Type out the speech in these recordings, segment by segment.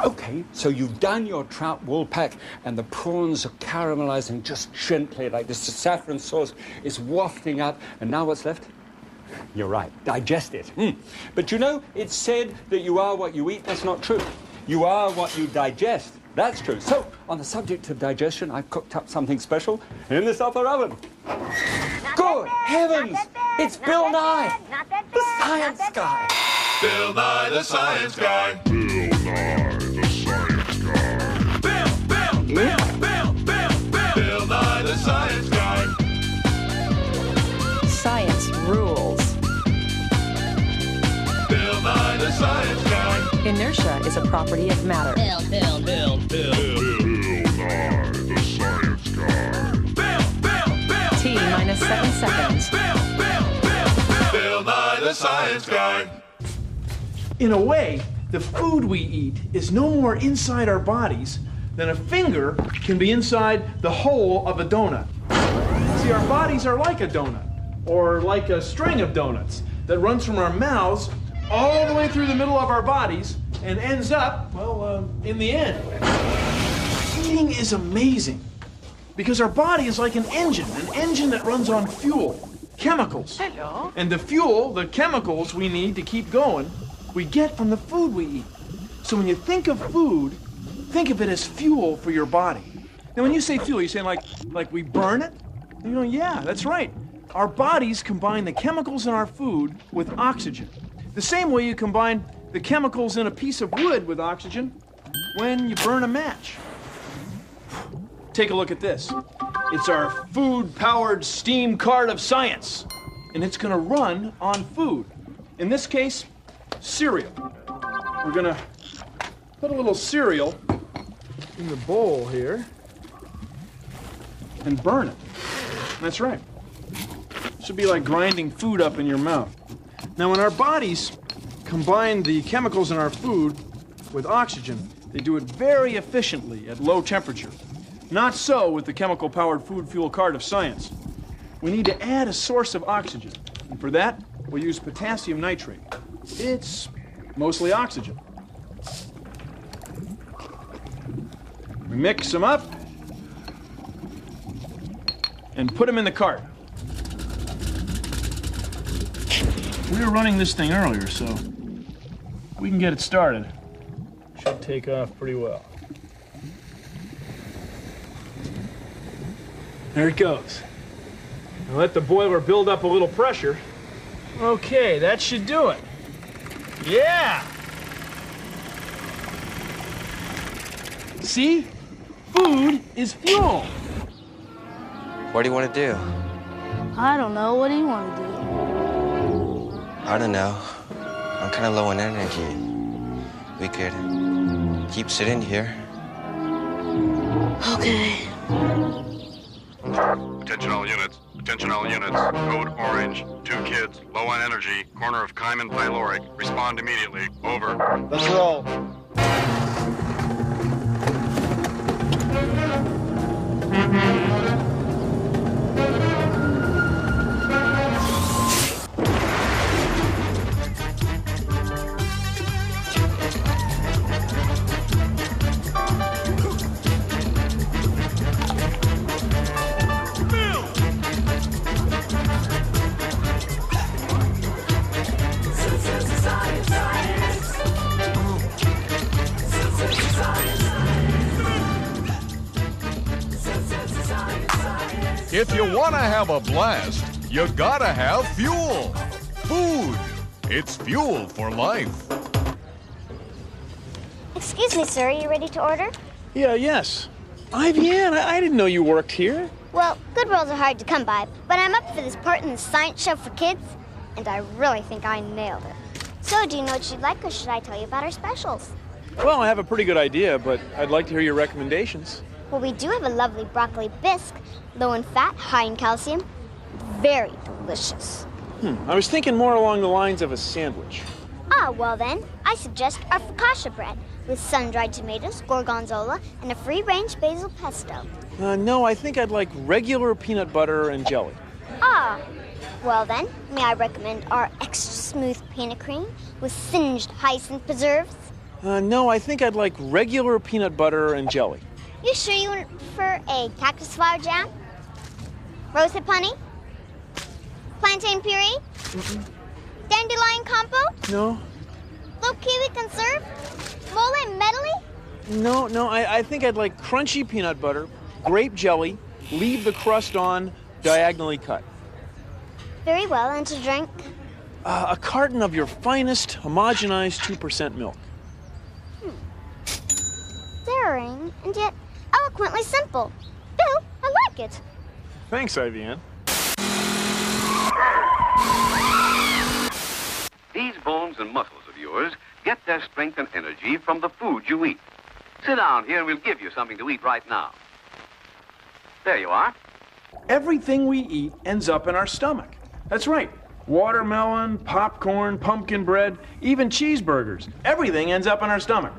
Okay, so you've done your trout wool pack, and the prawns are caramelizing just gently, like this saffron sauce is wafting up, and now what's left? You're right, digest it. But you know, it's said that you are what you eat. That's not true. You are what you digest. That's true. So, on the subject of digestion, I've cooked up something special in this upper oven. Good heavens! It's Bill Nye, the science guy. Bill Nye the Science Guy. Bill Nye the Science Guy. Bill Nye the Science Guy. Science rules. Bill Nye the Science Guy. Inertia is a property of matter. Bill Nye the Science Guy. T minus 7 seconds. Bill Nye the Science Guy. In a way, the food we eat is no more inside our bodies than a finger can be inside the hole of a donut. See, our bodies are like a donut, or like a string of donuts that runs from our mouths all the way through the middle of our bodies and ends up, well, in the end. Eating is amazing because our body is like an engine that runs on fuel, chemicals. Hello. And the fuel, the chemicals we need to keep going, we get from the food we eat. So when you think of food, think of it as fuel for your body. Now when you say fuel, you're saying like we burn it? And you know, yeah, that's right. Our bodies combine the chemicals in our food with oxygen. The same way you combine the chemicals in a piece of wood with oxygen when you burn a match. Take a look at this. It's our food-powered steam cart of science, and it's gonna run on food. In this case, cereal. We're gonna put a little cereal in the bowl here and burn it. That's right. Should be like grinding food up in your mouth. Now, when our bodies combine the chemicals in our food with oxygen, they do it very efficiently at low temperature. Not so with the chemical-powered food fuel cart of science. We need to add a source of oxygen, and for that, we'll use potassium nitrate. It's mostly oxygen. We mix them up and put them in the cart. We were running this thing earlier, so we can get it started. Should take off pretty well. There it goes. Now let the boiler build up a little pressure. Okay, that should do it. Yeah! See? Food is fuel. What do you want to do? I don't know. What do you want to do? I don't know. I'm kind of low on energy. We could keep sitting here. Okay. Attention all units. Attention all units. Code orange. 2 kids. Low on energy. Corner of Kyman Pyloric. Respond immediately. Over. Let's roll. If you want to have a blast, you gotta have fuel. Food. It's fuel for life. Excuse me, sir. Are you ready to order? Yes. Vivian, I didn't know you worked here. Well, Goodwills are hard to come by, but I'm up for this part in the science show for kids, and I really think I nailed it. So, do you know what you'd like, or should I tell you about our specials? Well, I have a pretty good idea, but I'd like to hear your recommendations. Well, we do have a lovely broccoli bisque, low in fat, high in calcium, very delicious. I was thinking more along the lines of a sandwich. Ah, well then, I suggest our focaccia bread with sun-dried tomatoes, gorgonzola, and a free-range basil pesto. No, I think I'd like regular peanut butter and jelly. Ah, well then, may I recommend our extra smooth peanut cream with singed hyacinth preserves, No, I think I'd like regular peanut butter and jelly. You sure you wouldn't prefer a cactus flower jam? Rosehip honey? Plantain puree? Dandelion compote? No? Blue kiwi conserve? Mole medley? No, I think I'd like crunchy peanut butter, grape jelly, leave the crust on, diagonally cut. Very well, and to drink? A carton of your finest homogenized 2% milk. Daring, and yet eloquently simple. Bill, I like it. Thanks, Ivan. These bones and muscles of yours get their strength and energy from the food you eat. Sit down here and we'll give you something to eat right now. There you are. Everything we eat ends up in our stomach. That's right. Watermelon, popcorn, pumpkin bread, even cheeseburgers. Everything ends up in our stomach.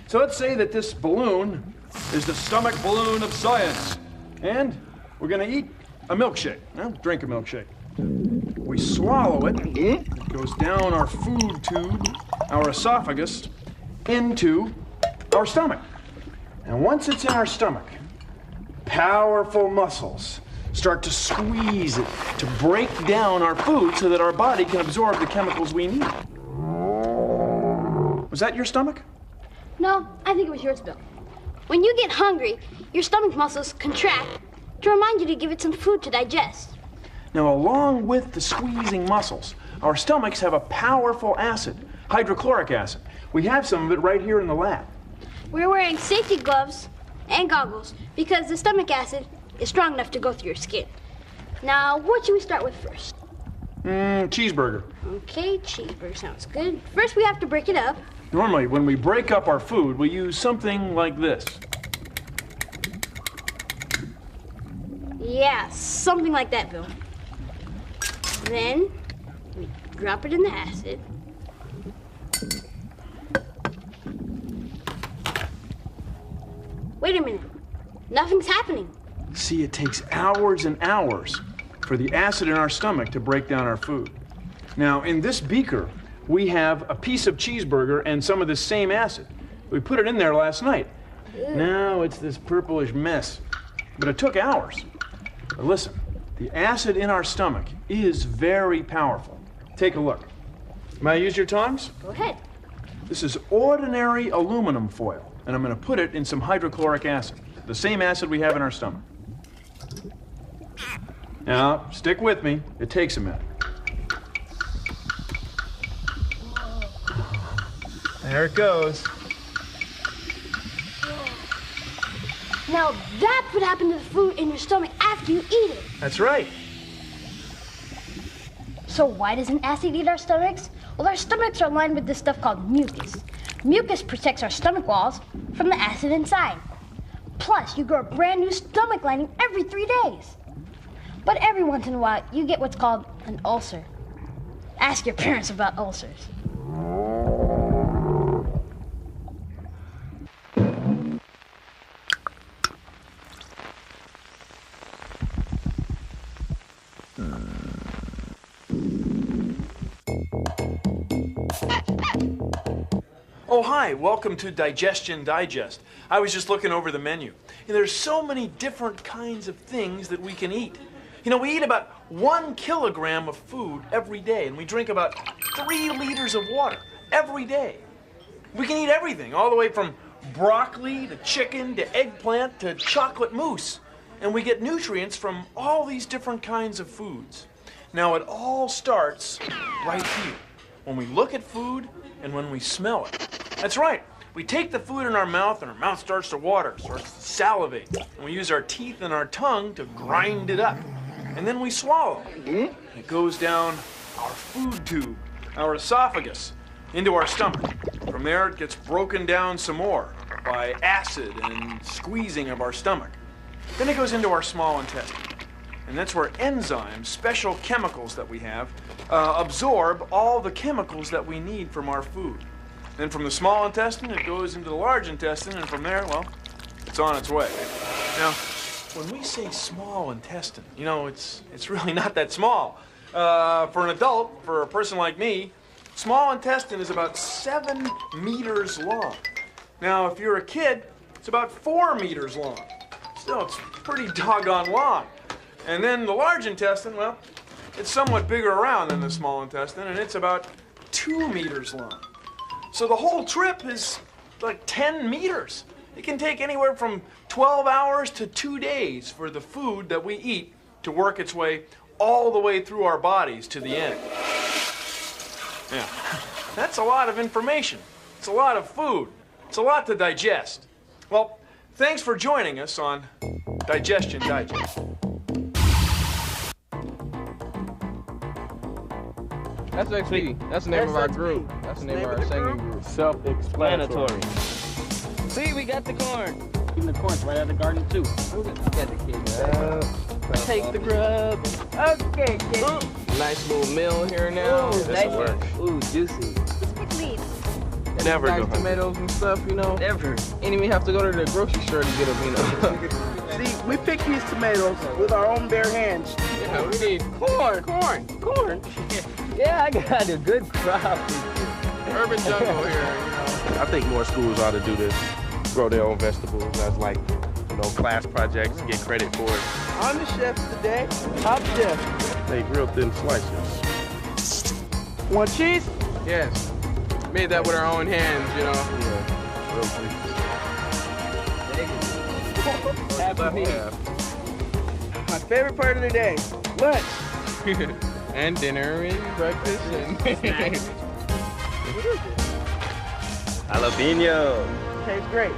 So let's say that this balloon is the stomach balloon of science. And we're going to eat a milkshake. Well, drink a milkshake. We swallow it. It goes down our food tube, our esophagus, into our stomach. And once it's in our stomach, powerful muscles start to squeeze it to break down our food so that our body can absorb the chemicals we need. Was that your stomach? No, I think it was yours, Bill. When you get hungry, your stomach muscles contract to remind you to give it some food to digest. Now, along with the squeezing muscles, our stomachs have a powerful acid, hydrochloric acid. We have some of it right here in the lab. We're wearing safety gloves and goggles because the stomach acid is strong enough to go through your skin. Now, what should we start with first? Cheeseburger. Okay, cheeseburger sounds good. First, we have to break it up. Normally, when we break up our food, we use something like this. Yeah, something like that, Bill. Then, we drop it in the acid. Wait a minute. Nothing's happening. See, it takes hours and hours for the acid in our stomach to break down our food. Now, in this beaker, we have a piece of cheeseburger and some of the same acid. We put it in there last night. Now it's this purplish mess. But it took hours. But listen, the acid in our stomach is very powerful. Take a look. May I use your tongs? Go ahead. This is ordinary aluminum foil, and I'm going to put it in some hydrochloric acid, the same acid we have in our stomach. Now, stick with me. It takes a minute. There it goes. Now that's what happened to the food in your stomach after you eat it. That's right. So why doesn't acid eat our stomachs? Well, our stomachs are lined with this stuff called mucus. Mucus protects our stomach walls from the acid inside. Plus, you grow a brand new stomach lining every 3 days. But every once in a while, you get what's called an ulcer. Ask your parents about ulcers. Oh, hi, welcome to Digestion Digest. I was just looking over the menu. And there's so many different kinds of things that we can eat. You know, we eat about 1 kilogram of food every day, and we drink about 3 liters of water every day. We can eat everything, all the way from broccoli to chicken to eggplant to chocolate mousse. And we get nutrients from all these different kinds of foods. Now, it all starts right here, when we look at food and when we smell it. That's right. We take the food in our mouth and our mouth starts to water, starts to salivate. And we use our teeth and our tongue to grind it up. And then we swallow. It goes down our food tube, our esophagus, into our stomach. From there it gets broken down some more by acid and squeezing of our stomach. Then it goes into our small intestine. And that's where enzymes, special chemicals that we have, absorb all the chemicals that we need from our food. Then from the small intestine, it goes into the large intestine, and from there, well, it's on its way. Now, when we say small intestine, you know, it's really not that small. For an adult, for a person like me, small intestine is about 7 meters long. Now, if you're a kid, it's about 4 meters long. Still, it's pretty doggone long. And then the large intestine, well, it's somewhat bigger around than the small intestine, and it's about 2 meters long. So the whole trip is like 10 meters. It can take anywhere from 12 hours to 2 days for the food that we eat to work its way all the way through our bodies to the end. Yeah, that's a lot of information. It's a lot of food. It's a lot to digest. Well, thanks for joining us on Digestion Digest. That's XP. That's the name of our group. That's the name of our singing group. Self-explanatory. See, we got the corn. Even the corn's right out of the garden, too. We got the kids. Take the grub. Okay, kid. Nice little meal here now. Ooh, nice work. Ooh, juicy. Never nice tomatoes and stuff, you know. Never. Ain't even have to go to the grocery store to get them, you know. See, we picked these tomatoes with our own bare hands. Yeah, we need corn. Yeah, I got a good crop. Urban jungle here, you know. I think more schools ought to do this. Grow their own vegetables as like, you know, class projects, get credit for it. I'm the chef today. Top chef. Make real thin slices. Want cheese? Yes. Made that with our own hands, you know. Yeah, real Happy meal. My favorite part of the day, lunch. And dinner and breakfast and jalapeno. Tastes great.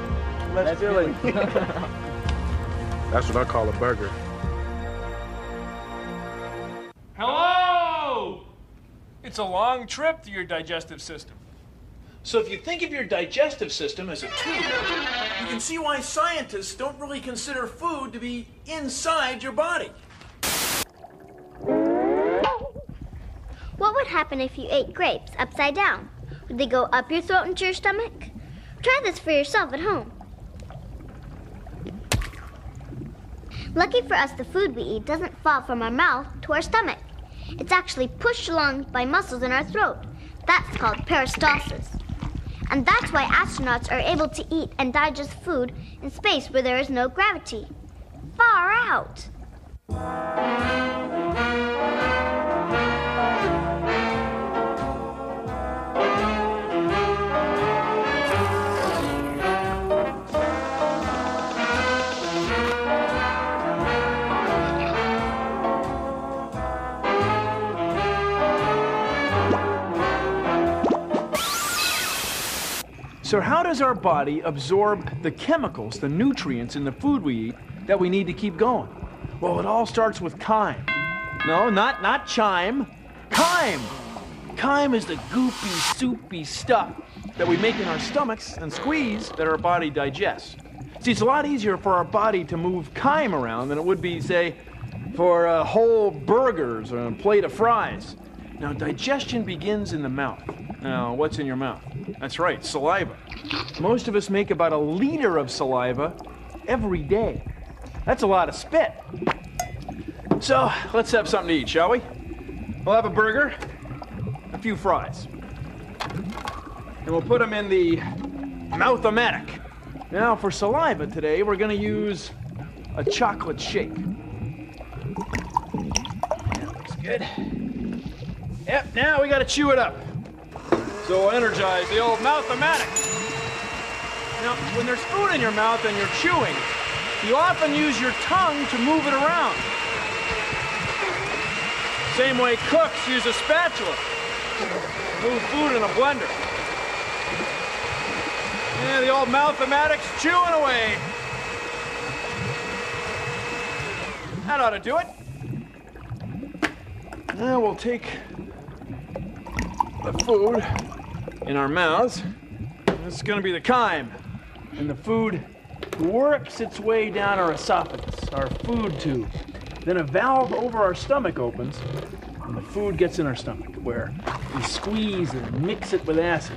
Let's do it. That's what I call a burger. Hello! It's a long trip through your digestive system. So if you think of your digestive system as a tube, you can see why scientists don't really consider food to be inside your body. What would happen if you ate grapes upside down? Would they go up your throat into your stomach? Try this for yourself at home. Lucky for us, the food we eat doesn't fall from our mouth to our stomach. It's actually pushed along by muscles in our throat. That's called peristalsis. And that's why astronauts are able to eat and digest food in space where there is no gravity. Far out! So how does our body absorb the chemicals, the nutrients in the food we eat that we need to keep going? Well, it all starts with chyme. No, not chime. Chyme! Chyme is the goopy, soupy stuff that we make in our stomachs and squeeze that our body digests. See, it's a lot easier for our body to move chyme around than it would be, say, for whole burgers or a plate of fries. Now, digestion begins in the mouth. Now, what's in your mouth? That's right, saliva. Most of us make about 1 liter of saliva every day. That's a lot of spit. So, let's have something to eat, shall we? We'll have a burger, a few fries. And we'll put them in the mouth-o-matic. Now, for saliva today, we're going to use a chocolate shake. That looks good. Yep, now we got to chew it up. So we'll energize the old mouth-o-matic. Now, when there's food in your mouth and you're chewing, you often use your tongue to move it around. Same way cooks use a spatula to move food in a blender. Yeah, the old mouth-o-matic's chewing away. That ought to do it. Now we'll take the food in our mouths. This is going to be the chyme. And the food works its way down our esophagus, our food tube. Then a valve over our stomach opens, and the food gets in our stomach, where we squeeze and mix it with acid.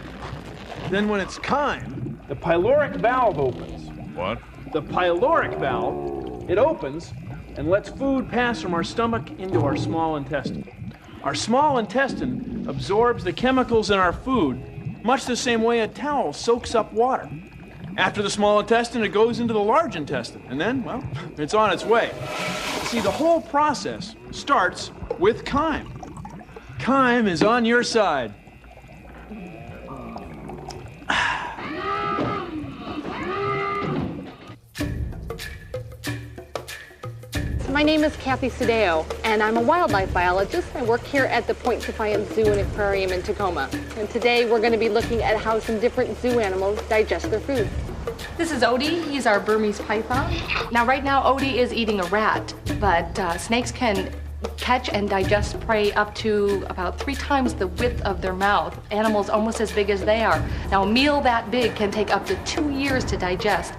Then when it's chyme, the pyloric valve opens. What? The pyloric valve, it opens and lets food pass from our stomach into our small intestine. Our small intestine absorbs the chemicals in our food much the same way a towel soaks up water. After the small intestine, it goes into the large intestine, and then, well, it's on its way. See, the whole process starts with chyme. Chyme is on your side. My name is Kathy Sadeo, and I'm a wildlife biologist. I work here at the Point Defiance Zoo and Aquarium in Tacoma. And today we're going to be looking at how some different zoo animals digest their food. This is Odie. He's our Burmese python. Now, right now, Odie is eating a rat, but snakes can catch and digest prey up to about 3 times the width of their mouth. Animals almost as big as they are. Now, a meal that big can take up to 2 years to digest.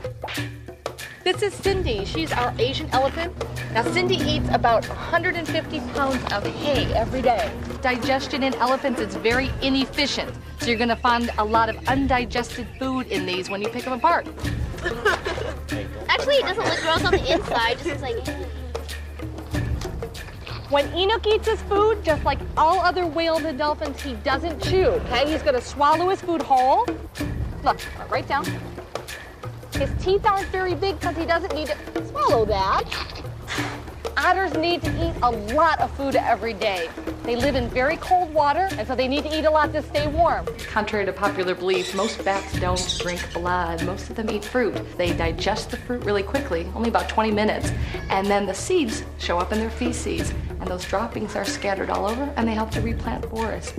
This is Cindy. She's our Asian elephant. Now, Cindy eats about 150 pounds of hay every day. Digestion in elephants is very inefficient, so you're going to find a lot of undigested food in these when you pick them apart. Actually, it doesn't look gross on the inside. It just looks like... When Enoch eats his food, just like all other whales and dolphins, he doesn't chew, okay? He's going to swallow his food whole. Look, right down. His teeth aren't very big because he doesn't need to swallow that. Otters need to eat a lot of food every day. They live in very cold water, and so they need to eat a lot to stay warm. Contrary to popular belief, most bats don't drink blood. Most of them eat fruit. They digest the fruit really quickly, only about 20 minutes, and then the seeds show up in their feces, and those droppings are scattered all over, and they help to replant forests.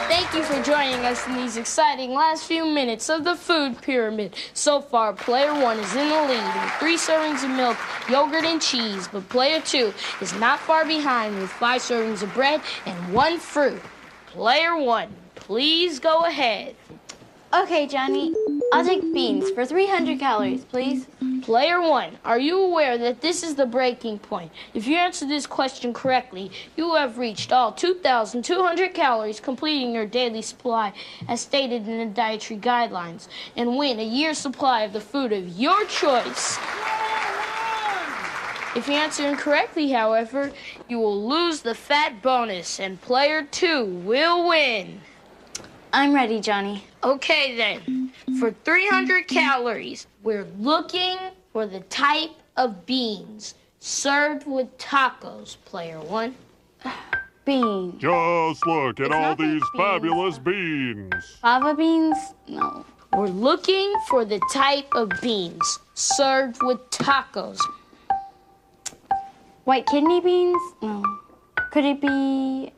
Thank you for joining us in these exciting last few minutes of the food pyramid. So far, player 1 is in the lead with 3 servings of milk, yogurt, and cheese, but player 2 is not far behind with 5 servings of bread and 1 fruit. Player 1, please go ahead. Okay, Johnny. I'll take beans for 300 calories, please. Player 1, are you aware that this is the breaking point? If you answer this question correctly, you have reached all 2,200 calories, completing your daily supply as stated in the dietary guidelines, and win a year's supply of the food of your choice. If you answer incorrectly, however, you will lose the fat bonus, and player 2 will win. I'm ready, Johnny. Okay, then. For 300 calories, we're looking for the type of beans served with tacos, player 1. Beans. Just look at all these fabulous beans. Fava beans? No. We're looking for the type of beans served with tacos. White kidney beans? No. Could it be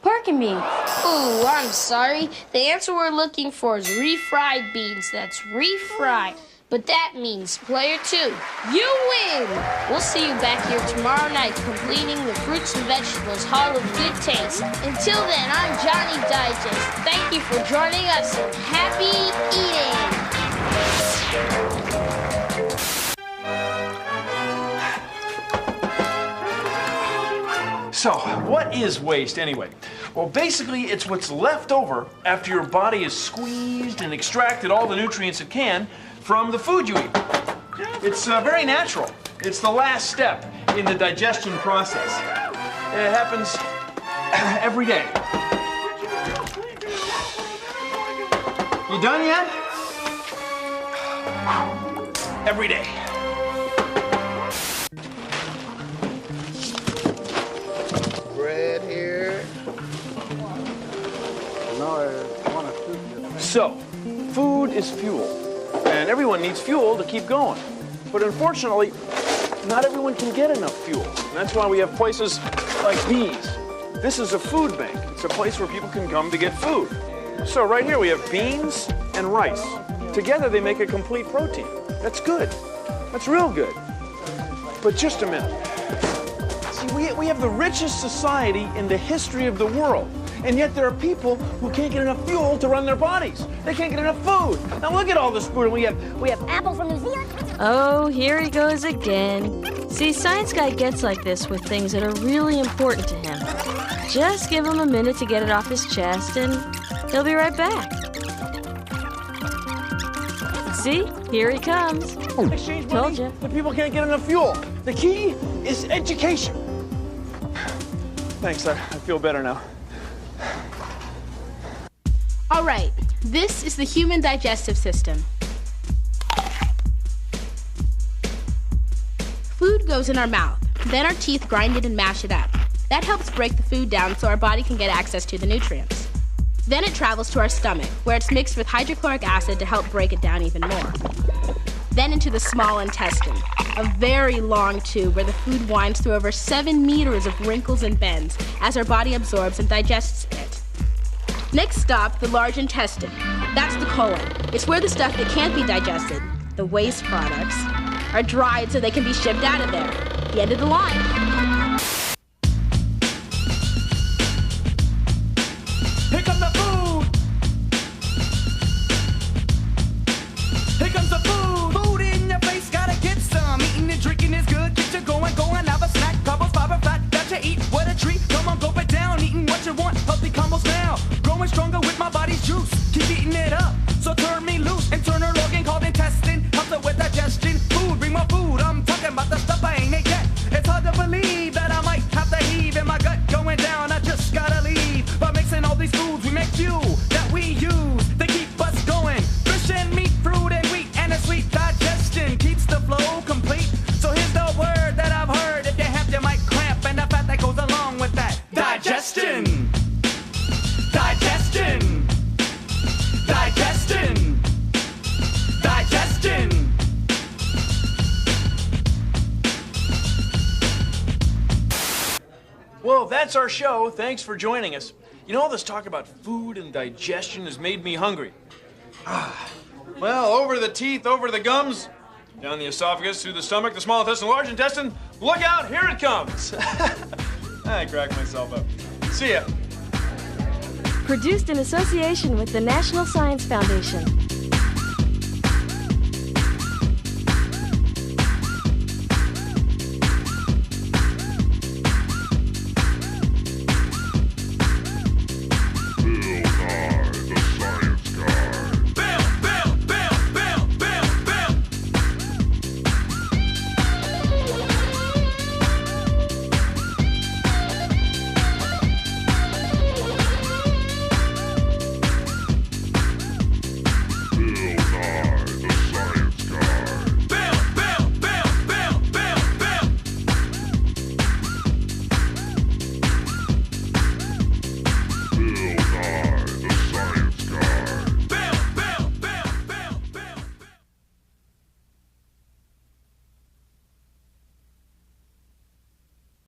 pork and beans? Ooh, I'm sorry. The answer we're looking for is refried beans. That's refried. But that means, player 2, you win! We'll see you back here tomorrow night completing the Fruits and Vegetables Hall of Good Taste. Until then, I'm Johnny Digest. Thank you for joining us and happy eating! So, what is waste anyway? Well, basically, it's what's left over after your body has squeezed and extracted all the nutrients it can from the food you eat. It's very natural. It's the last step in the digestion process. It happens every day. You done yet? Every day. Bread here. So, food is fuel, and everyone needs fuel to keep going. But unfortunately, not everyone can get enough fuel. And that's why we have places like these. This is a food bank. It's a place where people can come to get food. So right here we have beans and rice. Together they make a complete protein. That's good. That's real good. But just a minute. See, we have the richest society in the history of the world. And yet there are people who can't get enough fuel to run their bodies. They can't get enough food. Now look at all this food. We have apples from New Zealand. Oh, here he goes again. See, Science Guy gets like this with things that are really important to him. Just give him a minute to get it off his chest, and he'll be right back. See? Here he comes. Exchange Told money, ya. but people can't get enough fuel. The key is education. Thanks, I feel better now. All right, this is the human digestive system. Food goes in our mouth. Then our teeth grind it and mash it up. That helps break the food down so our body can get access to the nutrients. Then it travels to our stomach, where it's mixed with hydrochloric acid to help break it down even more. Then into the small intestine, a very long tube where the food winds through over 7 meters of wrinkles and bends as our body absorbs and digests it. Next stop, the large intestine. That's the colon. It's where the stuff that can't be digested, the waste products, are dried so they can be shipped out of there. The end of the line. Here comes the food! Here comes the food! Food in your face, gotta get some. Eating and drinking is good, get you going, have a snack. Carbs, fiber, fat, that you eat, what a treat. Come on, go it down, eating what you want. Healthy combos now, growing stronger with my body's juice. Keep eating it up, so turn me loose. Internal organ called intestine, helps it with digestion. Food, bring more food, I'm talking about the stuff I ain't ate yet. It's hard to believe that I might have to heave in my gut going down, I just gotta leave. By mixing all these foods, we make fuel that we use. They keep us going. Fish and meat, fruit and wheat, and a sweet digestion keeps the flow complete. So here's the word that I've heard. If you have, you might cramp, and the fat that goes along with that. Digestion. Digestion. Digestion. Digestion. Well, that's our show. Thanks for joining us. You know, all this talk about food and digestion has made me hungry. Well, over the teeth, over the gums, down the esophagus, through the stomach, the small intestine, large intestine. Look out, here it comes. I cracked myself up. See ya. Produced in association with the National Science Foundation.